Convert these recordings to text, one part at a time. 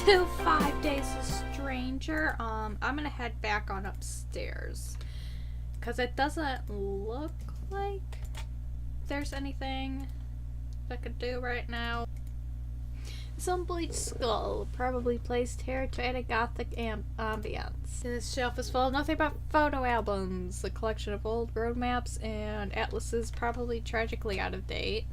to 5 Days a Stranger. I'm gonna head back on upstairs because it doesn't look like there's anything I could do right now. Some bleached skull, probably placed here to add a gothic ambience. This shelf is full of nothing but photo albums, a collection of old road maps and atlases, probably tragically out of date.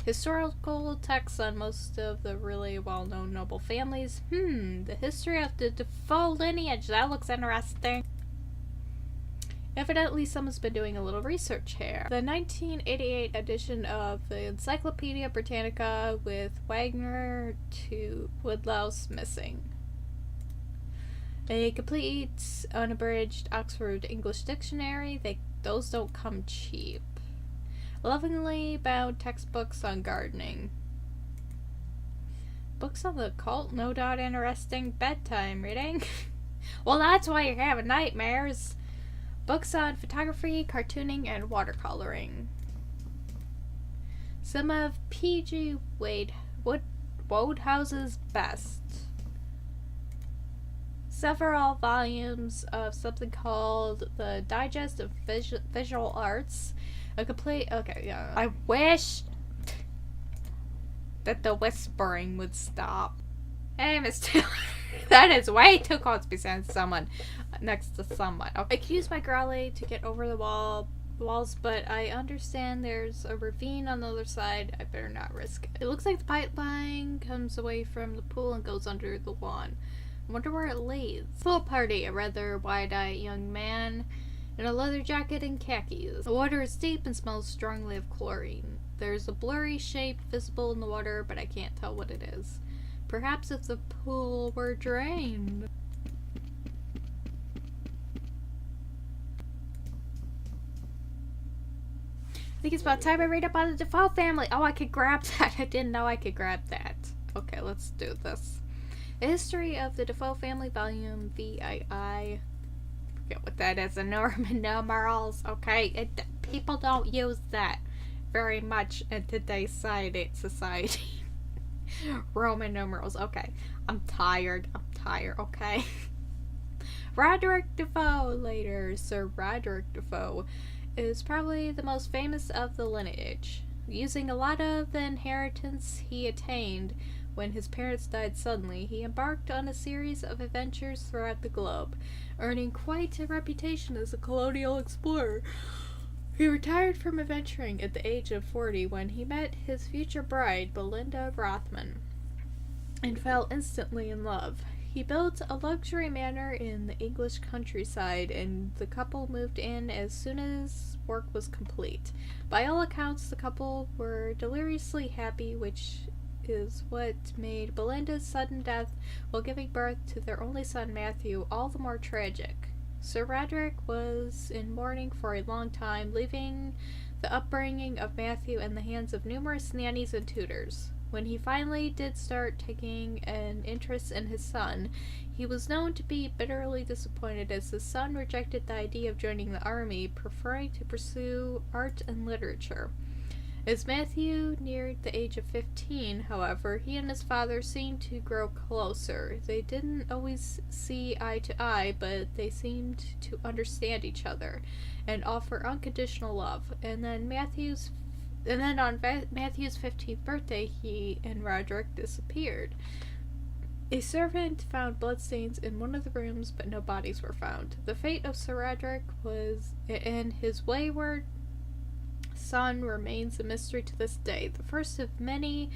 Historical texts on most of the really well-known noble families. The history of the Defoe lineage, that looks interesting. Evidently someone's been doing a little research here. The 1988 edition of the Encyclopedia Britannica with Wagner to Woodlouse missing. A complete, unabridged Oxford English dictionary. Those don't come cheap. Lovingly bound textbooks on gardening. Books on the occult, no doubt interesting. Bedtime reading. Well, that's why you're having nightmares. Books on photography, cartooning, and watercoloring. Some of P.G. Wodehouse's best. Several volumes of something called the Digest of Visual Arts. A complete... Okay, yeah. I wish that the whispering would stop. Hey, Miss Taylor. That is way too close beside someone. Next to someone. Okay. I can use my growly to get over the walls, but I understand there's a ravine on the other side. I better not risk it. It looks like the pipeline comes away from the pool and goes under the lawn. I wonder where it leads. Pool party. A rather wide-eyed young man in a leather jacket and khakis. The water is deep and smells strongly of chlorine. There's a blurry shape visible in the water, but I can't tell what it is. Perhaps if the pool were drained. I think it's about time I read up on the Defoe family. Oh, I could grab that. I didn't know I could grab that. Okay, let's do this. The History of the Defoe Family, Volume VII. Forget what that is. The Norman numerals. Okay, people don't use that very much in today's society. Roman numerals. Okay. I'm tired. Okay. Roderick Defoe later. Sir Roderick Defoe is probably the most famous of the lineage. Using a lot of the inheritance he attained when his parents died suddenly, he embarked on a series of adventures throughout the globe, earning quite a reputation as a colonial explorer. He retired from adventuring at the age of 40 when he met his future bride, Belinda Rothman, and fell instantly in love. He built a luxury manor in the English countryside, and the couple moved in as soon as work was complete. By all accounts, the couple were deliriously happy, which is what made Belinda's sudden death while giving birth to their only son, Matthew, all the more tragic. Sir Roderick was in mourning for a long time, leaving the upbringing of Matthew in the hands of numerous nannies and tutors. When he finally did start taking an interest in his son, he was known to be bitterly disappointed as his son rejected the idea of joining the army, preferring to pursue art and literature. As Matthew neared the age of 15, however, he and his father seemed to grow closer. They didn't always see eye to eye, but they seemed to understand each other and offer unconditional love. And then on Matthew's 15th birthday, he and Roderick disappeared. A servant found bloodstains in one of the rooms, but no bodies were found. The fate of Sir Roderick and his wayward son remains a mystery to this day, the first of many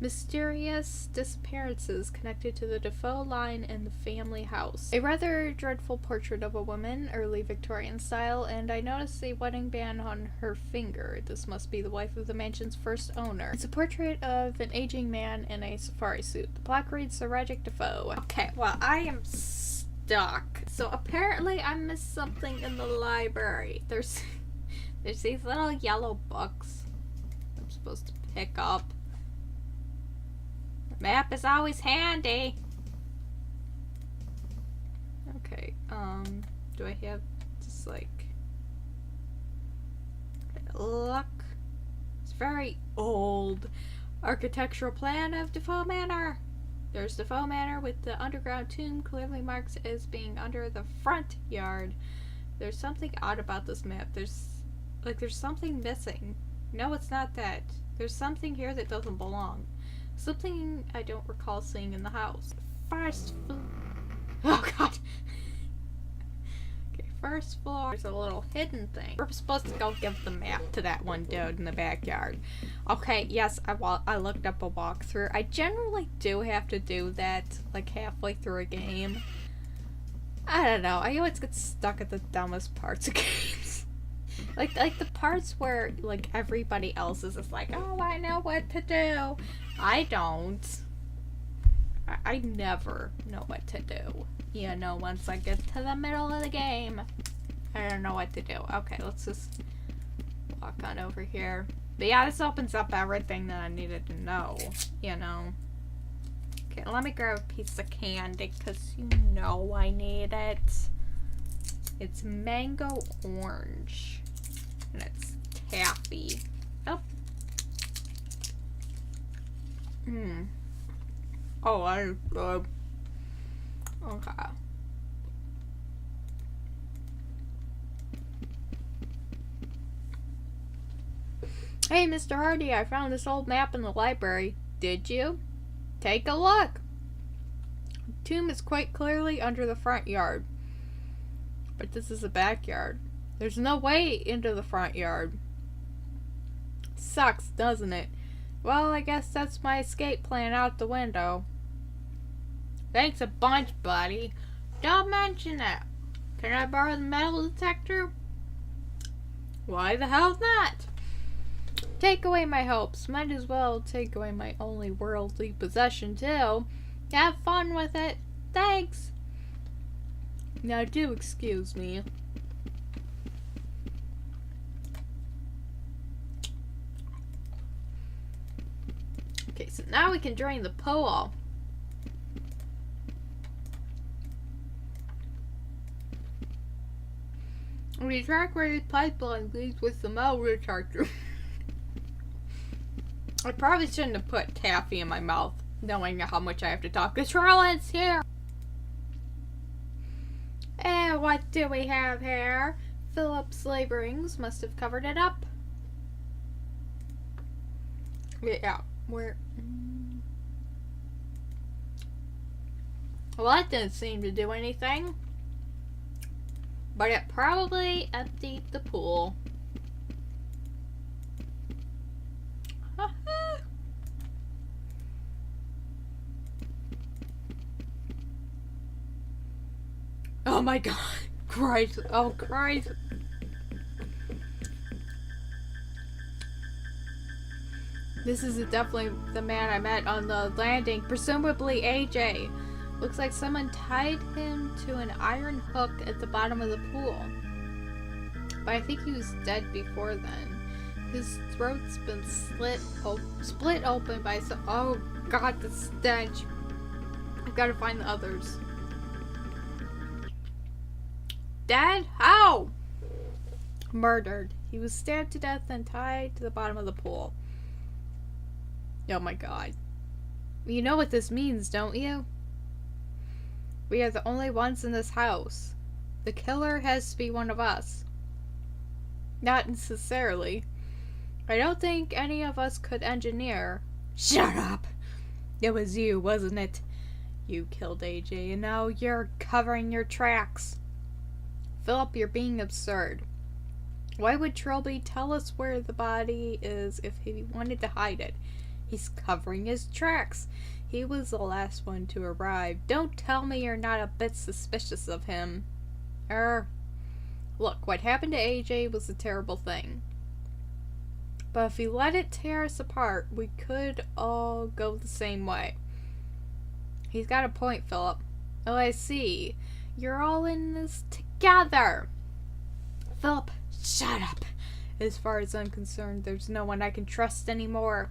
mysterious disappearances connected to the Defoe line and the family house. A rather dreadful portrait of a woman, early Victorian style, and I noticed a wedding band on her finger. This must be the wife of the mansion's first owner. It's a portrait of an aging man in a safari suit. The plaque reads Sir Roderick Defoe. Okay, well, I am stuck. So apparently I missed something in the library. There's these little yellow books I'm supposed to pick up. The map is always handy. Okay, do I have just like... Look. It's very old. Architectural plan of Defoe Manor. There's the Defoe Manor with the underground tomb clearly marked as being under the front yard. There's something odd about this map. There's something missing. No, it's not that. There's something here that doesn't belong. Something I don't recall seeing in the house. First floor. Oh god. Okay, first floor. There's a little hidden thing. We're supposed to go give the map to that one dude in the backyard. Okay, yes, I looked up a walkthrough. I generally do have to do that, like, halfway through a game. I don't know. I always get stuck at the dumbest parts of games. like the parts where, like, everybody else is just like, oh, I know what to do. I don't. I never know what to do. You know, once I get to the middle of the game, I don't know what to do. Okay, let's just walk on over here. But yeah, this opens up everything that I needed to know, you know. Okay, let me grab a piece of candy, because you know I need it. It's mango orange. And it's taffy. Oh. Oh, that is good. Okay. Hey, Mr. Hardy, I found this old map in the library. Did you? Take a look. The tomb is quite clearly under the front yard. But this is a backyard. There's no way into the front yard. Sucks, doesn't it? Well, I guess that's my escape plan out the window. Thanks a bunch, buddy. Don't mention it. Can I borrow the metal detector? Why the hell not? Take away my hopes. Might as well take away my only worldly possession, too. Have fun with it. Thanks. Now do excuse me. Okay, so now we can drain the pool. We track where this pipeline leads with the metal detector. I probably shouldn't have put taffy in my mouth, knowing how much I have to talk. The Trolland's here! And what do we have here? Philip's laborings must have covered it up. Yeah, where... Well, that didn't seem to do anything. But it probably emptied the pool. Oh my god. Christ. Oh Christ. This is definitely the man I met on the landing. Presumably AJ. Looks like someone tied him to an iron hook at the bottom of the pool. But I think he was dead before then. His throat's been split open by some... Oh god, the stench. I've got to find the others. Dead? How? Murdered. He was stabbed to death and tied to the bottom of the pool. Oh my god. You know what this means, don't you? We are the only ones in this house. The killer has to be one of us. Not necessarily. I don't think any of us could engineer. Shut up! It was you, wasn't it? You killed AJ and now you're covering your tracks. Philip, you're being absurd. Why would Trilby tell us where the body is if he wanted to hide it? He's covering his tracks. He was the last one to arrive. Don't tell me you're not a bit suspicious of him. Look, what happened to AJ was a terrible thing. But if we let it tear us apart, we could all go the same way. He's got a point, Philip. Oh, I see. You're all in this together. Philip, shut up. As far as I'm concerned, there's no one I can trust anymore.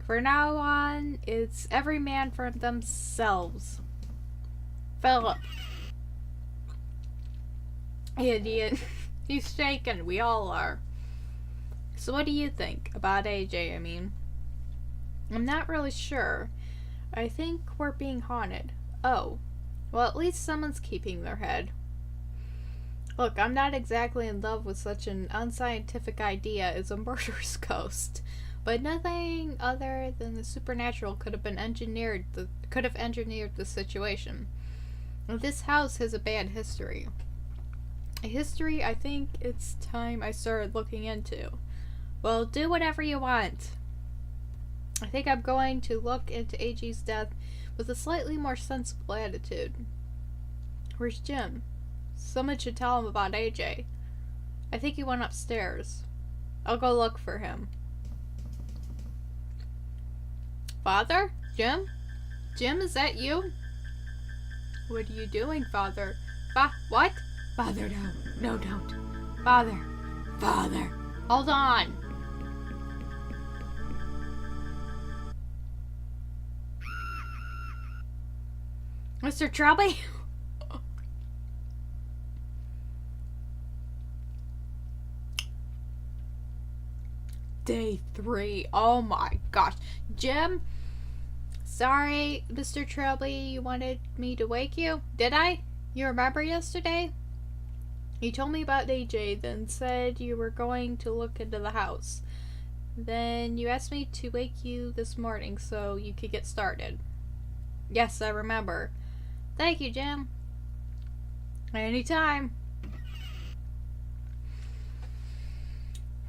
For now on, it's every man for themselves. Philip. Idiot. He's shaken. We all are. So what do you think? About AJ, I mean. I'm not really sure. I think we're being haunted. Oh. Well, at least someone's keeping their head. Look, I'm not exactly in love with such an unscientific idea as a murderous ghost, but nothing other than the supernatural could have engineered the situation. This house has a bad history. A history I think it's time I started looking into. Well, do whatever you want. I think I'm going to look into AG's death with a slightly more sensible attitude. Where's Jim? Someone should tell him about AJ. I think he went upstairs. I'll go look for him. Father? Jim? Jim, is that you? What are you doing, Father? What? Father, no. No, don't. Father. Father. Hold on. Mr. Trubby? Day 3. Oh my gosh. Jim? Sorry, Mr. Trubby, you wanted me to wake you? Did I? You remember yesterday? You told me about AJ, then said you were going to look into the house. Then you asked me to wake you this morning so you could get started. Yes, I remember. Thank you, Jim. Anytime.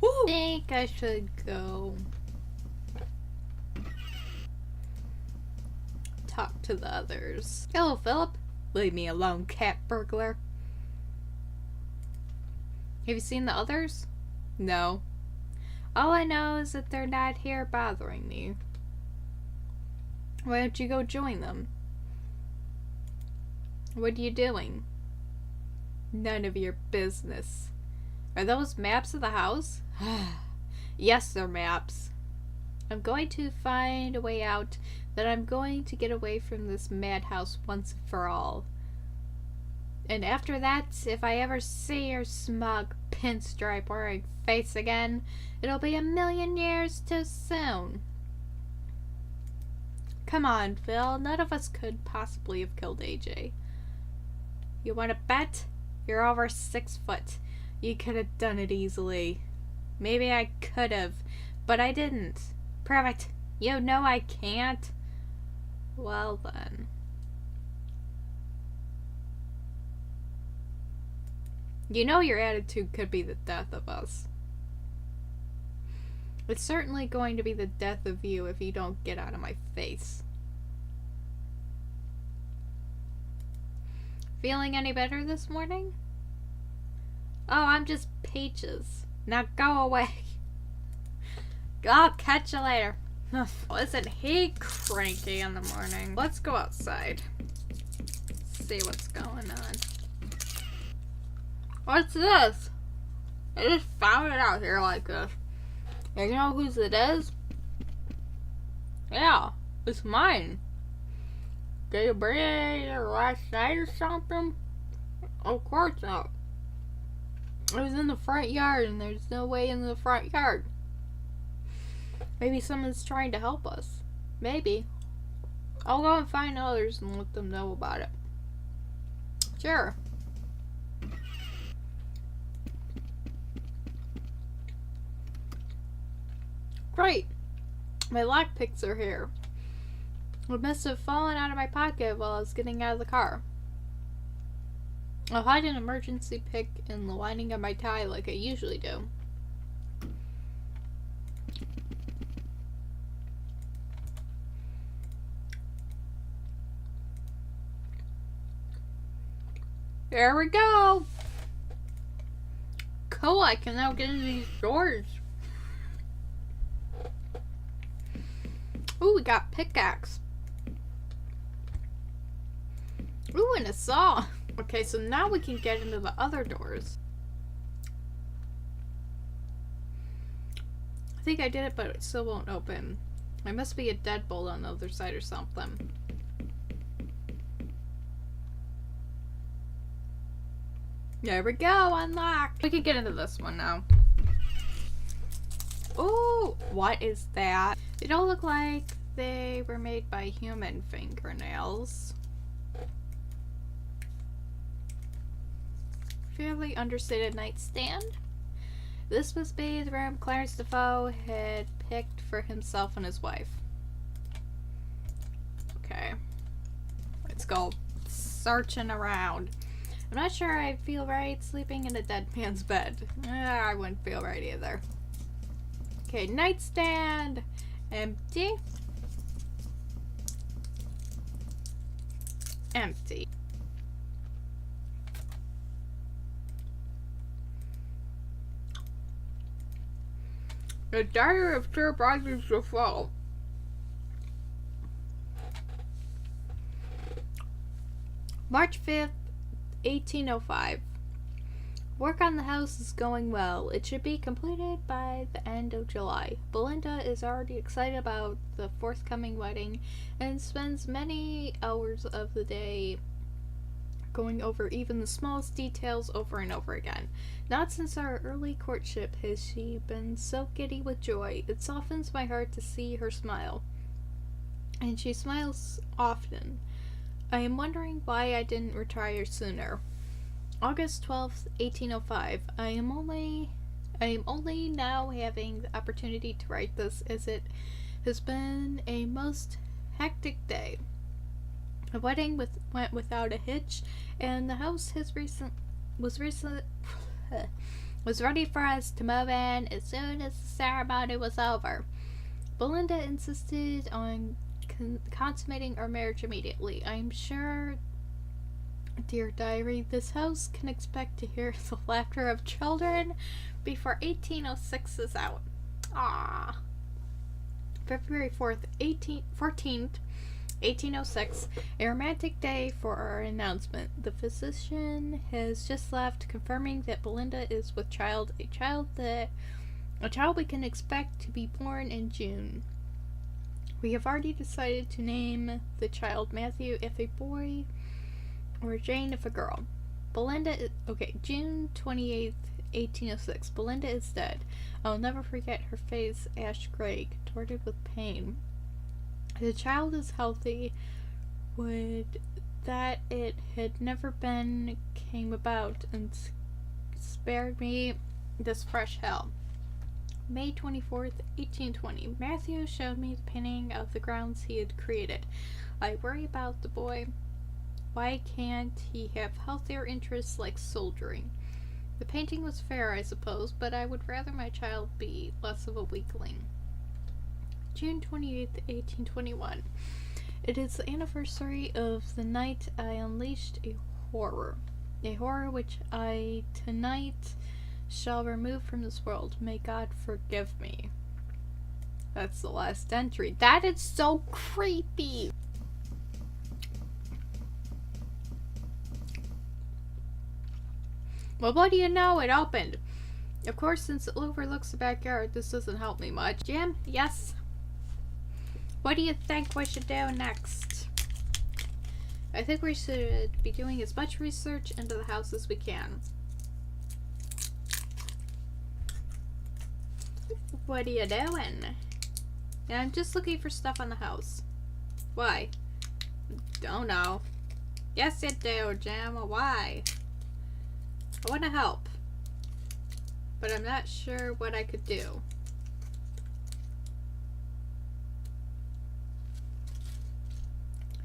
Woo! I think I should go talk to the others. Hello, Philip. Leave me alone, cat burglar. Have you seen the others? No. All I know is that they're not here bothering me. Why don't you go join them? What are you doing? None of your business. Are those maps of the house? Yes, they're maps. I'm going to find a way out, that I'm going to get away from this madhouse once and for all. And after that, if I ever see your smug, pinstripe wearing face again, it'll be a million years too soon. Come on, Phil. None of us could possibly have killed AJ. You want to bet? You're over 6 foot. You could have done it easily. Maybe I could have, but I didn't. Prove it. You know I can't. Well then. You know your attitude could be the death of us. It's certainly going to be the death of you if you don't get out of my face. Feeling any better this morning? Oh, I'm just Peaches. Now go away. I'll catch you later. Isn't he cranky in the morning? Let's go outside. See what's going on. What's this? I just found it out here like this. And you know whose it is? Yeah, it's mine. Did you bring it here last night or something? Of course not. It was in the front yard and there's no way in the front yard. Maybe someone's trying to help us. Maybe. I'll go and find others and let them know about it. Sure. Great. My lockpicks are here. It must have fallen out of my pocket while I was getting out of the car. I'll hide an emergency pick in the lining of my tie like I usually do. There we go! Cool, I can now get into these doors. Ooh, we got pickaxe. Ooh, and a saw. Okay, so now we can get into the other doors. I think I did it, but it still won't open. There must be a deadbolt on the other side or something. There we go, unlocked. We can get into this one now. Ooh, what is that? They don't look like they were made by human fingernails. Fairly understated nightstand. This must be the room Clarence Defoe had picked for himself and his wife. Okay. Let's go searching around. I'm not sure I feel right sleeping in a dead man's bed. I wouldn't feel right either. Okay, nightstand. Empty. Empty. The Diary of Sir Francis Defoe. March 5th, 1805. Work on the house is going well. It should be completed by the end of July. Belinda is already excited about the forthcoming wedding and spends many hours of the day going over even the smallest details over and over again. Not since our early courtship has she been so giddy with joy. It softens my heart to see her smile. And she smiles often. I am wondering why I didn't retire sooner. August 12th, 1805. I am only now having the opportunity to write this, as it has been a most hectic day. The wedding went without a hitch, and the house was ready for us to move in as soon as the ceremony was over. Belinda insisted on consummating our marriage immediately. I am sure, dear diary, this house can expect to hear the laughter of children before 1806 is out. Ah. February 14th, 1806, a romantic day for our announcement. The physician has just left, confirming that Belinda is with child, a child we can expect to be born in June. We have already decided to name the child Matthew if a boy or Jane if a girl. June 28th, 1806. Belinda is dead. I'll never forget her face, ash gray, contorted with pain. The child is healthy. Would that it had never been came about and spared me this fresh hell. May 24th, 1820. Matthew showed me the painting of the grounds he had created. I worry about the boy. Why can't he have healthier interests like soldiering? The painting was fair, I suppose, but I would rather my child be less of a weakling. June 28th, 1821. It is the anniversary of the night I unleashed a horror which I tonight shall remove from this world. May God forgive me. That's the last entry. That is so creepy. Well, what do you know? It opened. Of course, since it overlooks the backyard, this doesn't help me much. Jim? Yes? What do you think we should do next? I think we should be doing as much research into the house as we can. What are you doing? Yeah, I'm just looking for stuff on the house. Why? Don't know. Yes, you do, Jim. Why? I want to help, but I'm not sure what I could do.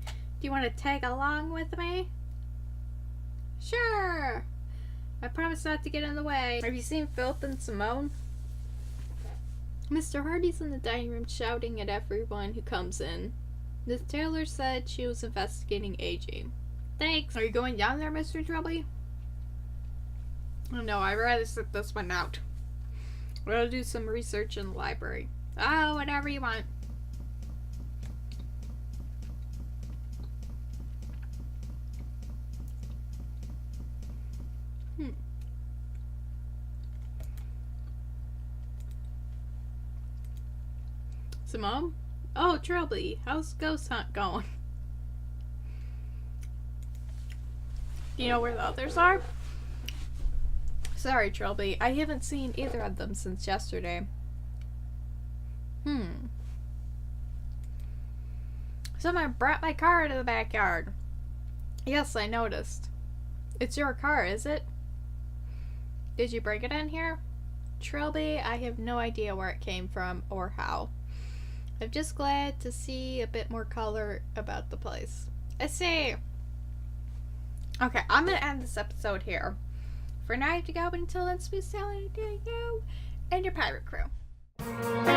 Do you want to tag along with me? Sure! I promise not to get in the way. Have you seen Philip and Simone? Mr. Hardy's in the dining room shouting at everyone who comes in. Miss Taylor said she was investigating aging. Thanks. Are you going down there, Mr. Drubby? Oh no, I'd rather sit this one out. We'll do some research in the library. Oh, whatever you want. Simone? Oh, Trilby, how's Ghost Hunt going? Do you know where the others are? Sorry, Trilby, I haven't seen either of them since yesterday. Someone brought my car into the backyard. Yes, I noticed. It's your car, is it? Did you bring it in here? Trilby, I have no idea where it came from or how. I'm just glad to see a bit more color about the place. I see. Okay, I'm gonna end this episode here. For now, you have to go, but until then, smooth sailing to you and your pirate crew.